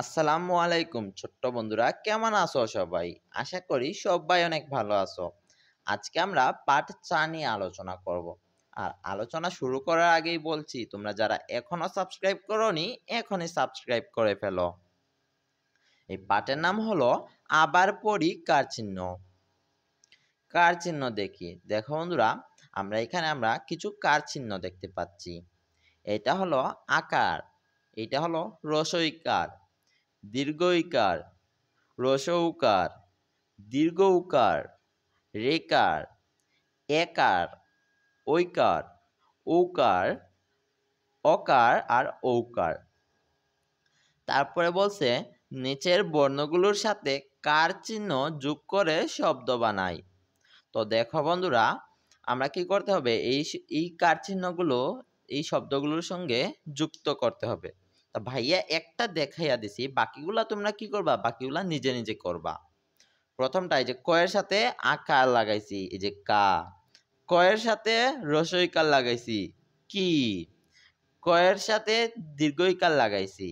আসসালামু আলাইকুম ছোট্ট বন্ধুরা, কেমন আছো সবাই? আশা করি সবাই অনেক ভালো আছো। আজকে আমরা পার্ট 4 নিয়ে আলোচনা করব। আর আলোচনা শুরু করার আগেই বলছি, তোমরা যারা এখনো সাবস্ক্রাইব করোনি এখনই সাবস্ক্রাইব করে ফেলো। এই পার্টের নাম হলো আবার পড়ি কার চিহ্ন। কার চিহ্ন দেখো বন্ধুরা, আমরা কিছু কার চিহ্ন দেখতে পাচ্ছি। এটা হলো আকার, এটা হলো রসইকার, দীর্ঘইকার, রসৌকার, দীর্ঘ উকার, রেকার, একার, ঐকার, ঔকার, অকার আর ঔকার। তারপরে বলছে নিচের বর্ণগুলোর সাথে কার চিহ্ন যোগ করে শব্দ বানাই। তো দেখো বন্ধুরা, আমরা কি করতে হবে, এই কার চিহ্নগুলো এই শব্দগুলোর সঙ্গে যুক্ত করতে হবে। তা ভাইয়া একটা দেখাইয়া দিছি, বাকিগুলা তোমরা কি করবা, বাকিগুলা নিজে নিজে করবা। প্রথমটা এই যে কয়ের সাথে আকার লাগাইছি, এই যে কা। কয়ের সাথে রসইকার লাগাইছি, কি। কয়ের সাথে দীর্ঘইকার লাগাইছি,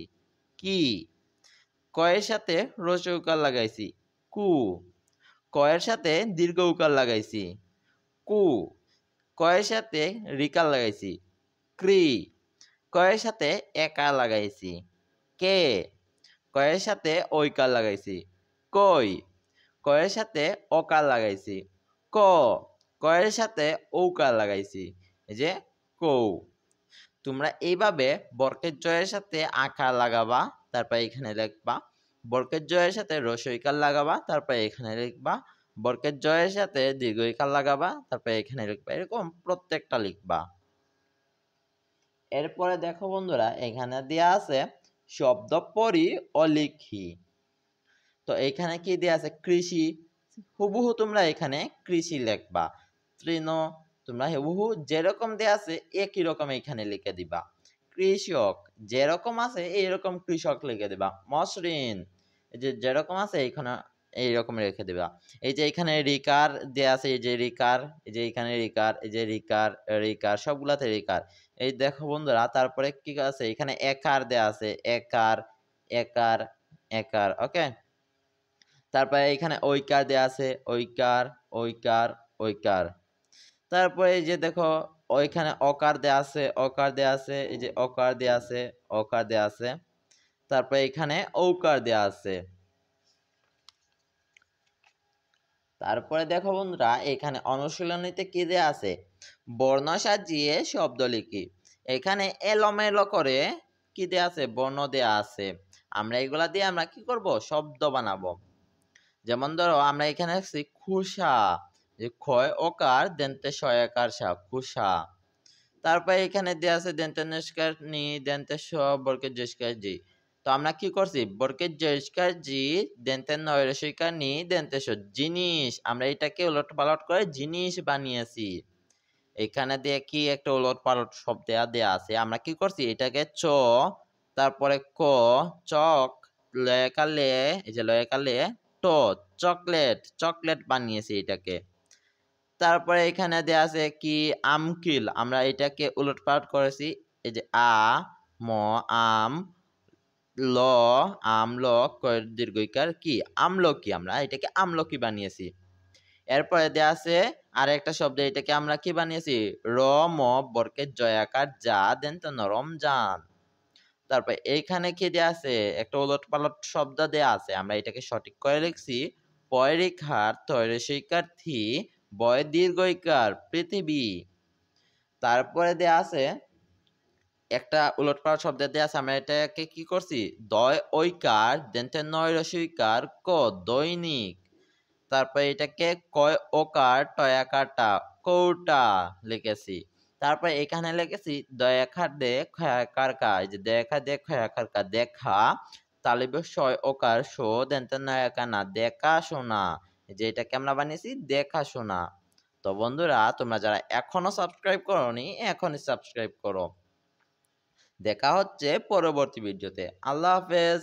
কি। কয়ের সাথে রসইকার লাগাইছি, কু। কয়ের সাথে দীর্ঘ উকার লাগাইছি, কু। কয়ের সাথে রিকার লাগাইছি, ক্রি। কয়ের সাথে একার লাগাইছি, কে। কয়ের সাথে ঐকার লাগাইছি, কই। কয়ের সাথে অকার লাগাইছি, ক। কয়ের সাথে ঔকার লাগাইছি, এই যে কৌ। তোমরা এইভাবে বর্গের জয়ের সাথে আকার লাগাবা, তারপর এখানে লিখবা। বর্গের জয়ের সাথে রসইকার লাগাবা, তারপর এখানে লিখবা। বর্গের জয়ের সাথে দীর্ঘইকার লাগাবা, তারপর এখানে লিখবা। এরকম প্রত্যেকটা লিখবা। এরপরে দেখো বন্ধুরা, এখানে দেয়া আছে শব্দ পড়ি ও লিখি। তো এখানে কি দেয়া আছে, কৃষি। হুবহু তোমরা এখানে কৃষি লিখবা। তৃণ, তোমরা হুবহু যেরকম দেয়া আছে একই রকম এখানে লিখে দিবা। কৃষক, যেরকম আছে এইরকম কৃষক লিখে দিবা। মসৃণ, এই যে যেরকম আছে এখানে এইরকম রেখে দিবা। এই যে এখানে রিকার দেয়া আছে, এই যে রিকার, এই যে এখানে রিকার, এই যে রিকার, রিকার সবগুলাতে রিকার। এই দেখো বন্ধুরা, তারপরে কি আছে, এখানে একার দেয়া আছে, একার, একার, একার, ওকে। তারপরে এখানে ঐকার দেয়া আছে, ঐকার, ঐকার, ঐকার। তারপরে এই যে দেখো ওইখানে অকার দেয়া আছে, অকার দেয়া আছে, এই যে অকার দেয়া আছে, অকার দেয়া আছে। তারপরে এখানে ঔকার দেয়া আছে। তারপরে দেখো বন্ধুরা, এখানে অনুশীলনীতে কি দেয়া আছে, বর্ণ সাজিয়ে শব্দ লিখি। এখানে এলোমেলো করে কি দেয়া আছে, বর্ণ দেয়া আছে। আমরা এগুলা দিয়ে আমরা কি করব, শব্দ বানাবো। যেমন ধরো আমরা এখানে আছি খুশা, যে ক্ষয় ওকার দেন্তে সয়াকার সা, খুশা। তারপরে এখানে দেয়া আছে দেন্তে নস্কার নি, দেন্তে স, বর্গের জস্কার জি। তো আমরা কি করছি, বর্গের জস্কার জি, দেন্তে নয়রসিকার নি, দেন্তে স, জিনিস। আমরা এটাকে উলট পালট করে জিনিস বানিয়েছি। এখানে দিয়ে কি একটা উলট পালট শব্দ দেয়া আছে, আমরা কি করছি, এটাকে চ, তারপরে ক, চক, লয়কালে, এই যে লয়কালে ট, চকলেট, চকলেট বানিয়েছি এটাকে। তারপরে এখানে দেয়া আছে কি, আমকিল, আমরা এটাকে উলটপালট করেছি। এই যে আ, ম, আম, ল, আমল, দীর্ঘইকার কি, আমলকি, আমরা এটাকে আমলকি বানিয়েছি। এরপরে দেয়া আছে আর একটা শব্দ, এটাকে আমরা কি বানিয়েছি, র, ম, বর্গের জয়াকার যা, দেন তো রমজান। তারপর এইখানে কি দেয়া আছে, একটা উলটপালট শব্দ দেয়া আছে, আমরা এটাকে সঠিক করে লিখছি। পয়রেখার তৈরসিকার থি, বয় দীর্ঘইকার পৃথিবী। তারপরে দেয়া আছে একটা উলটপালট শব্দ দেয়া আছে, আমরা এটাকে কি করছি, দয় ঐকার দেনতে নয় রসইকার ক, দৈনিক। তারপরে এটাকে কয় ওকার টয়াকাটা, কৌটা লিখেছি। তারপরে এখানে লিখেছি দয়াখার দে খয়াকার কা, এই যে দয়াখার দে খয়াকার কা, দেখা। তালিব শয় ওকার শো দেনতে নয়াকা না, দেখা শোনা। যে এটাকে আমরা বানিয়েছি দেখাশোনা। তো বন্ধুরা, তোমরা যারা এখনো সাবস্ক্রাইব করোনি এখনই সাবস্ক্রাইব করো। দেখা হচ্ছে পরবর্তী ভিডিওতে। আল্লাহ হাফেজ।